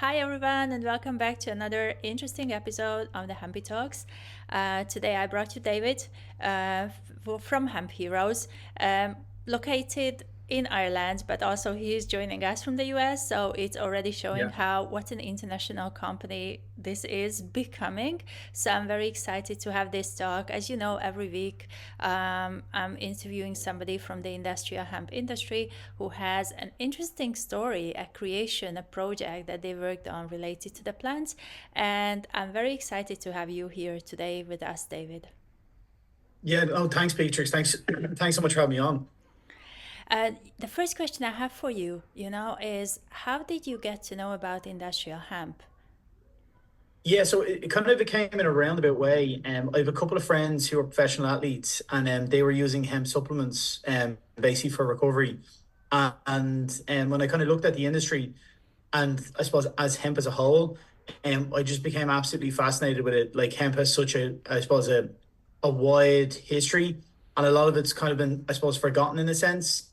Hi everyone, and welcome back to another interesting episode of the Hempy Talks. Today I brought you David from Hemp Heroes, located in Ireland, but also he is joining us from the US. So it's already showing Yeah. how what an international company this is becoming. So I'm very excited to have this talk. As you know, every week I'm interviewing somebody from the industrial hemp industry who has an interesting story, a creation, a project that they worked on related to the plants. And I'm very excited to have you here today with us, David. Yeah. Oh, thanks, Beatrix. Thanks. Thanks so much for having me on. The first question I have for you, is how did you get to know about industrial hemp? Yeah, so it kind of became in a roundabout way. I have a couple of friends who are professional athletes, and they were using hemp supplements, basically for recovery. And when I kind of looked at the industry, and I suppose as hemp as a whole, I just became absolutely fascinated with it. Like hemp has such I suppose, a wide history, and a lot of it's kind of been, I suppose, forgotten in a sense.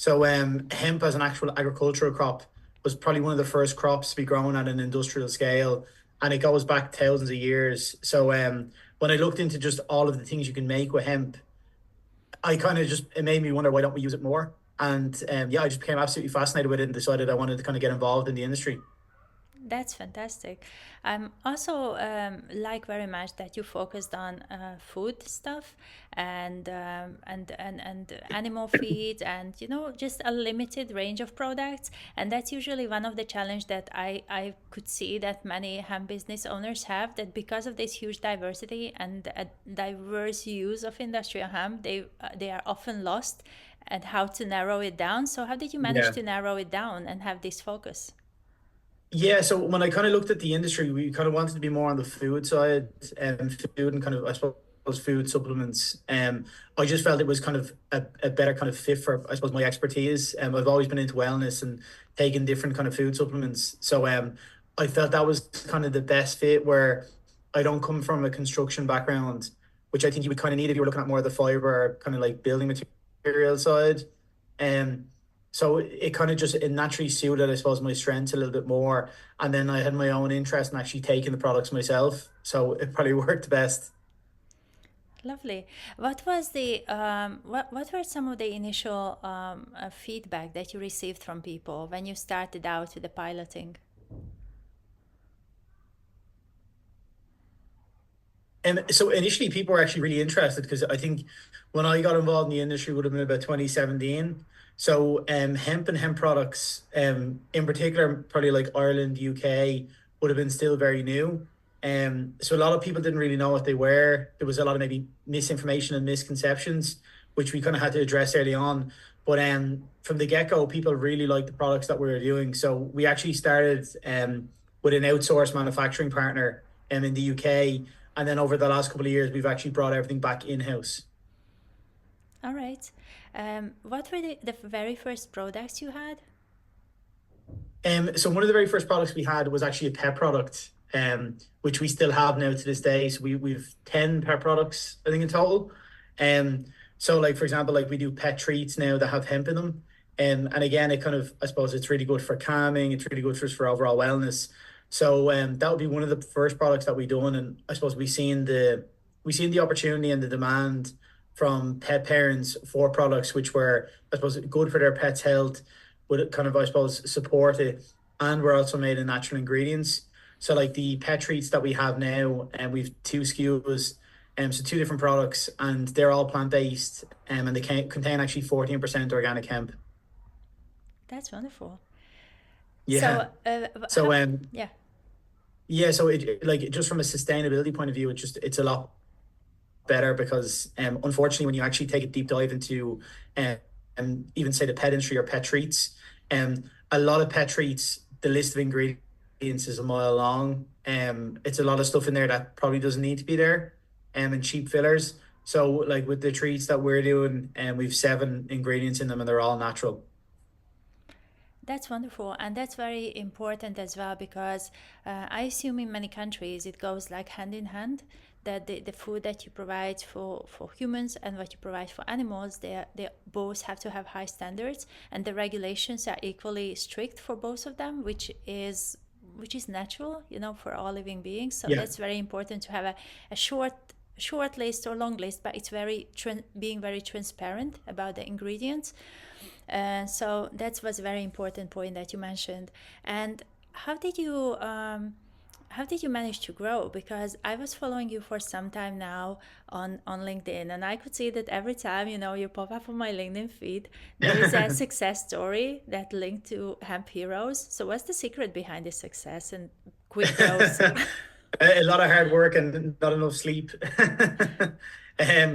So hemp as an actual agricultural crop was probably one of the first crops to be grown at an industrial scale, and it goes back thousands of years. So when I looked into just all of the things you can make with hemp, I kind of just it made me wonder, why don't we use it more? And yeah, I just became absolutely fascinated with it and decided I wanted to kind of get involved in the industry. That's fantastic. I'm also like very much that you focused on food stuff and animal feed and just a limited range of products. And that's usually one of the challenge that I could see that many hemp business owners have, that because of this huge diversity and a diverse use of industrial hemp, they are often lost at how to narrow it down. So how did you manage Yeah. to narrow it down and have this focus? Yeah, so when I kind of looked at the industry, we kind of wanted to be more on the food side, food and kind of, I suppose, food supplements. I just felt it was kind of a better kind of fit for, I suppose, my expertise. I've always been into wellness and taking different kind of food supplements. So I felt that was kind of the best fit, where I don't come from a construction background, which I think you would kind of need if you were looking at more of the fiber, kind of like building material side. Um, so it kind of just it naturally suited, I suppose, my strengths a little bit more. And then I had my own interest in actually taking the products myself. So it probably worked best. Lovely. What was the what were some of the initial feedback that you received from people when you started out with the piloting? And so initially people were actually really interested, because I think when I got involved in the industry would have been about 2017. So hemp and hemp products, in particular, probably like Ireland, UK, would have been still very new. So a lot of people didn't really know what they were. There was a lot of maybe misinformation and misconceptions, which we kind of had to address early on. But from the get-go, people really liked the products that we were doing. So we actually started with an outsourced manufacturing partner in the UK, and then over the last couple of years, we've actually brought everything back in-house. All right. What were the very first products you had? So one of the very first products we had was actually a pet product, which we still have now to this day. So we've 10 pet products, I think, in total. Um, so like, for example, like we do pet treats now that have hemp in them. And again, it kind of, I suppose it's really good for calming. It's really good for overall wellness. So that would be one of the first products that we done. And I suppose we seen the opportunity and the demand from pet parents for products which were, I suppose, good for their pet's health, would kind of, I suppose, support it. And we're also made of natural ingredients. So like the pet treats that we have now, and we've two SKUs, so two different products, and they're all plant-based, and they contain actually 14% organic hemp. That's wonderful. Yeah. So, So yeah, yeah, so like just from a sustainability point of view, it's a lot better, because unfortunately when you actually take a deep dive into even say the pet industry or pet treats, a lot of pet treats, the list of ingredients is a mile long. It's a lot of stuff in there that probably doesn't need to be there, and cheap fillers. So like with the treats that we're doing, and we've 7 ingredients in them, and they're all natural. that's wonderful. And that's very important as well because I assume in many countries it goes like hand in hand that the food that you provide for humans and what you provide for animals, they both have to have high standards, and the regulations are equally strict for both of them, which is natural, for all living beings. So Yeah. that's very important to have a short list or long list, but it's being very transparent about the ingredients. So that was a very important point that you mentioned. And how did you how did you manage to grow? Because I was following you for some time now on LinkedIn, and I could see that every time you pop up on my LinkedIn feed, there is a success story that linked to Hemp Heroes. So what's the secret behind this success and quick growth? A lot of hard work and not enough sleep. um,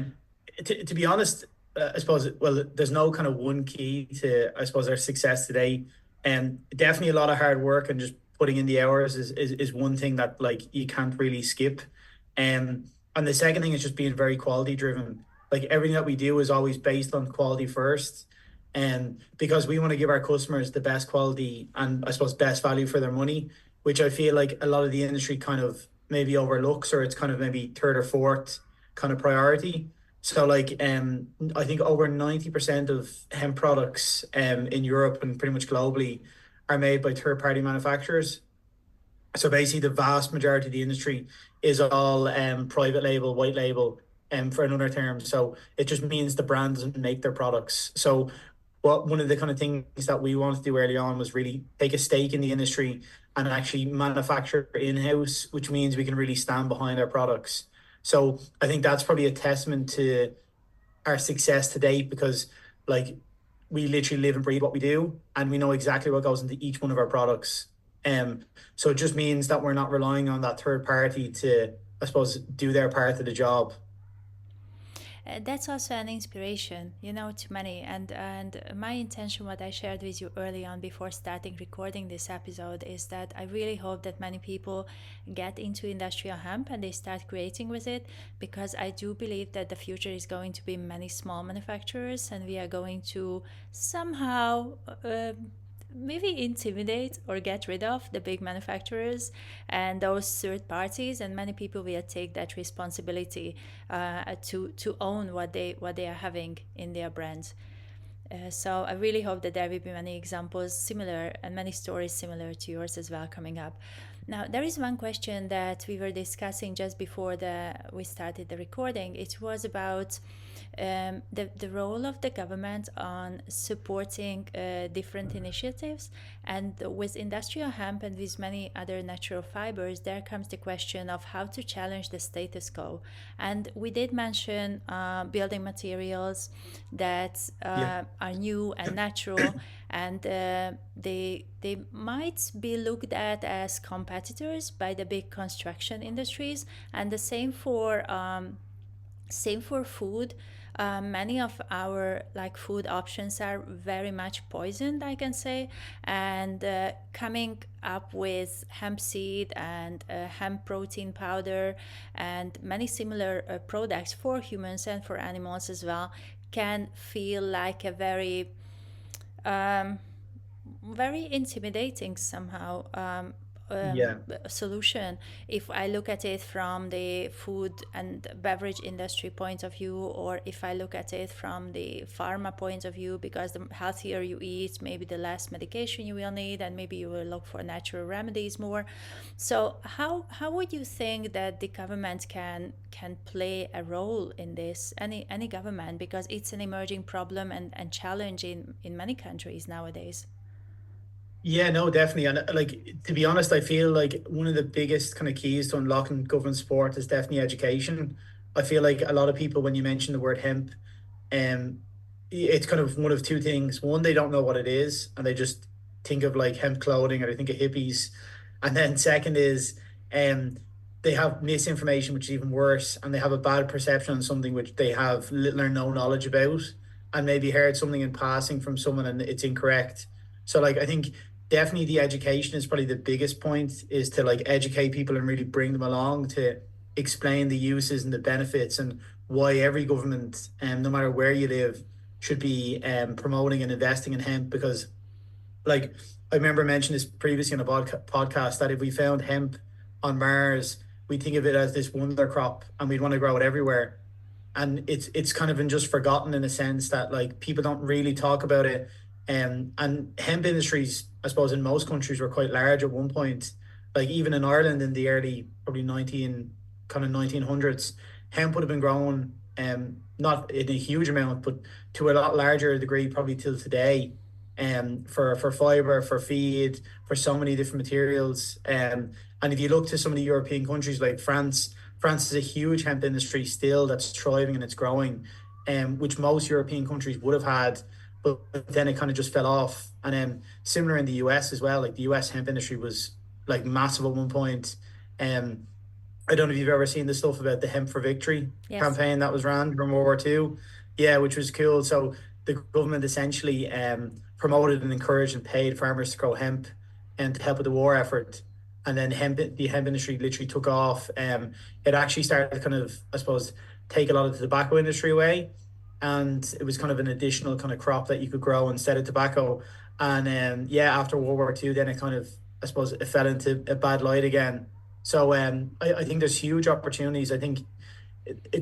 to be honest, I suppose, well, there's no kind of one key to, I suppose, our success today. Definitely a lot of hard work and just putting in the hours is one thing that like you can't really skip. And the second thing is just being very quality driven. Like everything that we do is always based on quality first. And because we want to give our customers the best quality and I suppose best value for their money, which I feel like a lot of the industry kind of maybe overlooks, or it's kind of maybe third or fourth kind of priority. So like I think over 90% of hemp products in Europe and pretty much globally are made by third party manufacturers. So basically the vast majority of the industry is all private label, white label, for another term. So it just means the brand doesn't make their products. So one of the kind of things that we wanted to do early on was really take a stake in the industry and actually manufacture in-house, which means we can really stand behind our products. So I think that's probably a testament to our success to date, because like we literally live and breathe what we do and we know exactly what goes into each one of our products. So it just means that we're not relying on that third party to, I suppose, do their part of the job. That's also an inspiration, to many. And my intention, what I shared with you early on before starting recording this episode, is that I really hope that many people get into industrial hemp and they start creating with it, because I do believe that the future is going to be many small manufacturers, and we are going to somehow maybe intimidate or get rid of the big manufacturers and those third parties, and many people will take that responsibility to own what they are having in their brands. So I really hope that there will be many examples similar and many stories similar to yours as well coming up. Now, there is one question that we were discussing just before we started the recording. It was about the role of the government on supporting different initiatives. And with industrial hemp and with many other natural fibers, there comes the question of how to challenge the status quo. And we did mention building materials that Yeah. are new and natural, and they might be looked at as competitors by the big construction industries, and the same for food. Many of our like food options are very much poisoned, I can say, and coming up with hemp seed and hemp protein powder and many similar products for humans and for animals as well can feel like a um, very intimidating somehow Yeah. solution. If I look at it from the food and beverage industry point of view, or if I look at it from the pharma point of view, because the healthier you eat, maybe the less medication you will need, and maybe you will look for natural remedies more. So how would you think that the government can play a role in this? Any government, because it's an emerging problem and challenge in many countries nowadays. Yeah, no, definitely. And like to be honest, I feel like one of the biggest kind of keys to unlocking government support is definitely education. I feel like a lot of people, when you mention the word hemp, um, it's kind of one of two things. One, they don't know what it is, and they just think of like hemp clothing, or they think of hippies. And then second is, um, they have misinformation, which is even worse, and they have a bad perception on something which they have little or no knowledge about, and maybe heard something in passing from someone and it's incorrect. So like I think definitely the education is probably the biggest point, is to like educate people and really bring them along to explain the uses and the benefits, and why every government, no matter where you live, should be promoting and investing in hemp. Because like I remember mentioning this previously on a podcast, that if we found hemp on Mars, we think of it as this wonder crop and we'd want to grow it everywhere. And it's kind of been just forgotten in a sense that like people don't really talk about it. And hemp industries, I suppose, in most countries were quite large at one point. Like even in Ireland in the early probably 1900s, hemp would have been grown not in a huge amount, but to a lot larger degree probably till today. For fiber, for feed, for so many different materials. And if you look to some of the European countries like France is a huge hemp industry still that's thriving and it's growing, which most European countries would have had, but then it kind of just fell off. And then similar in the US as well, like the US hemp industry was like massive at one point. Um, I don't know if you've ever seen the stuff about the Hemp for Victory Yes. campaign that was ran during World War II. Yeah, which was cool. So the government essentially promoted and encouraged and paid farmers to grow hemp and to help with the war effort. And then the hemp industry literally took off. It actually started to kind of, I suppose, take a lot of the tobacco industry away. And it was kind of an additional kind of crop that you could grow instead of tobacco. And yeah, after World War II, then it kind of, I suppose, it fell into a bad light again. So I think there's huge opportunities. I think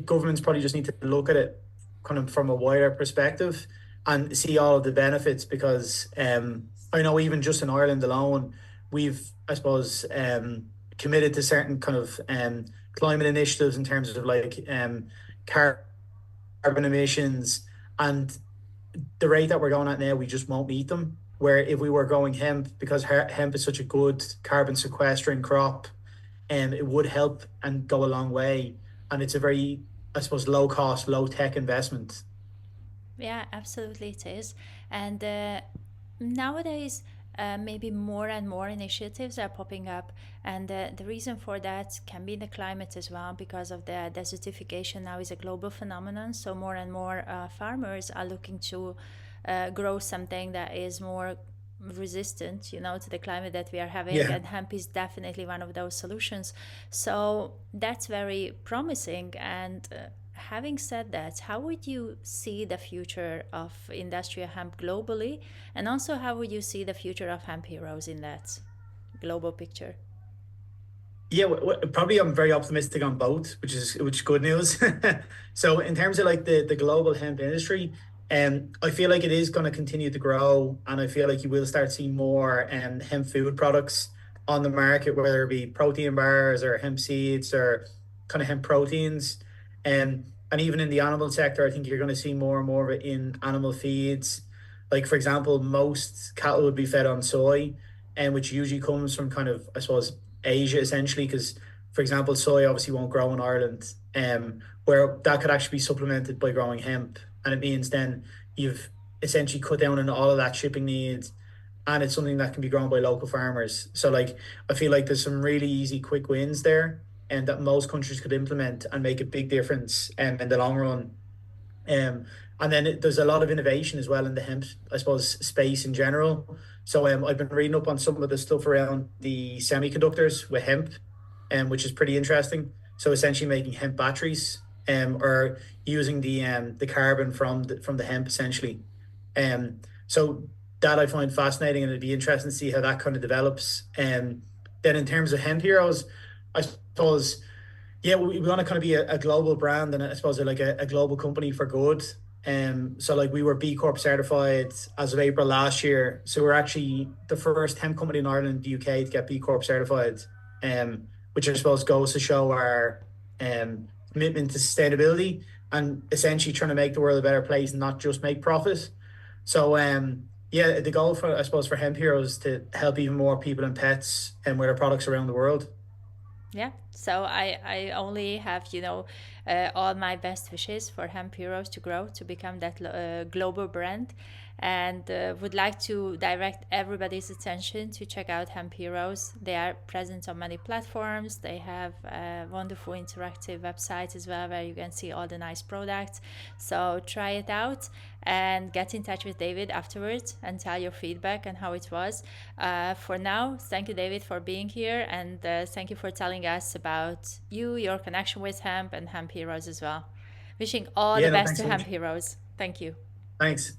governments probably just need to look at it kind of from a wider perspective and see all of the benefits because I know even just in Ireland alone, we've, I suppose, committed to certain kind of climate initiatives in terms of like carbon emissions and the rate that we're going at now, we just won't meet them. Where if we were growing hemp, because hemp is such a good carbon sequestering crop, it would help and go a long way. And it's a very, I suppose, low cost, low tech investment. Yeah, absolutely it is. And nowadays, maybe more and more initiatives are popping up. And the reason for that can be the climate as well, because of the desertification now is a global phenomenon. So more and more farmers are looking to grow something that is more resistant, to the climate that we are having, Yeah. and hemp is definitely one of those solutions. So that's very promising. And having said that, how would you see the future of industrial hemp globally, and also how would you see the future of hemp heroes in that global picture? Yeah, probably I'm very optimistic on both, which is good news. So in terms of like the global hemp industry, I feel like it is going to continue to grow, and I feel like you will start seeing more hemp food products on the market, whether it be protein bars or hemp seeds or kind of hemp proteins. And even in the animal sector, I think you're going to see more and more of it in animal feeds. Like for example, most cattle would be fed on soy, and which usually comes from kind of, I suppose, Asia essentially, because for example, soy obviously won't grow in Ireland, where that could actually be supplemented by growing hemp, and it means then you've essentially cut down on all of that shipping needs, and it's something that can be grown by local farmers. So like, I feel like there's some really easy, quick wins there, and that most countries could implement and make a big difference, in the long run. Um, and then there's a lot of innovation as well in the hemp, I suppose, space in general. So I've been reading up on some of the stuff around the semiconductors with hemp, which is pretty interesting. So essentially making hemp batteries, or using the carbon from the hemp essentially. So that I find fascinating, and it'd be interesting to see how that kind of develops. Then in terms of hemp heroes, I suppose yeah, we want to kind of be a global brand and I suppose like a global company for good. So like we were B Corp certified as of April last year. So we're actually the first hemp company in Ireland and the UK to get B Corp certified. Which I suppose goes to show our commitment to sustainability and essentially trying to make the world a better place and not just make profit. So yeah, the goal for I suppose for Hemp Heroes is to help even more people and pets and with our products around the world. Yeah, so I only have, all my best wishes for Hemp Heroes to grow, to become that global brand, and would like to direct everybody's attention to check out Hemp Heroes. They are present on many platforms. They have a wonderful interactive website as well where you can see all the nice products. So try it out and get in touch with David afterwards and tell your feedback and how it was. For now, thank you, David, for being here, and thank you for telling us about you, your connection with hemp, and Hemp Heroes as well. Wishing all the Yeah, no, best thanks to so Hemp much. Heroes. Thank you. Thanks.